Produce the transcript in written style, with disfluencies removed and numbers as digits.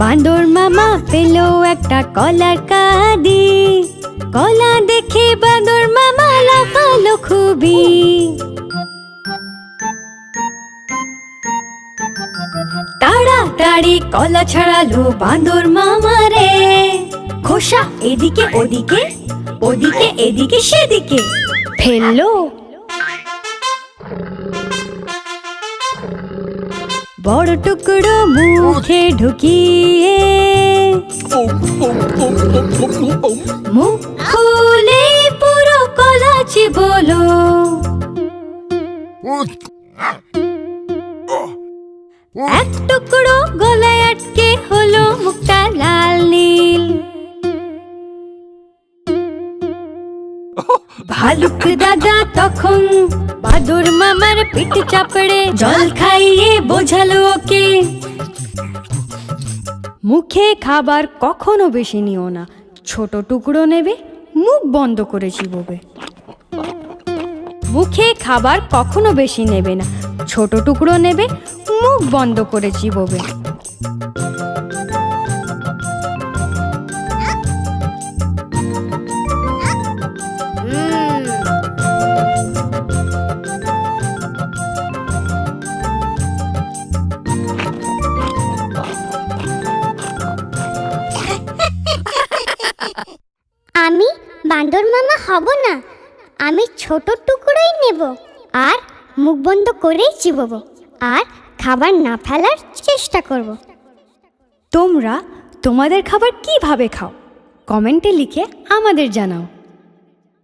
বাঁদর মামা পেল একটা কলার কাঁদি। কলা দেখে বাঁদর মামা লাফালো খুবই। তাড়াতাড়ি কলা ছাড়ালো বাঁদর মামা রে। খোসা এদিকে ওদিকে, ওদিকে এদিকে সেদিকে ফেললো। বড় টুকরো মুখে ঢুকিয়ে মুখ খুলে পুরো কলা চিবোলো। এক টুকরো গলায় আটকে হলো মুখটা লাল নীল। ভালুক দাদা তখন বাঁদর মামার পিঠ চাপড়ে জল খাইয়ে বোঝালো ওকে, মুখে খাবার কখনো বেশি নিও না, ছোট টুকরো নেবে, মুখ বন্ধ করে চিবোবে। মুখে খাবার কখনো বেশি নেবে না, ছোট টুকরো নেবে, মুখ বন্ধ করে চিবোবে। আমি বাঁদর মামা হব না, আমি ছোট টুকরোই নেব আর মুখ বন্ধ করেই চিবোবো আর খাবার না ফেলার চেষ্টা করব। তোমরা তোমাদের খাবার কিভাবে খাও কমেন্টে লিখে আমাদের জানাও।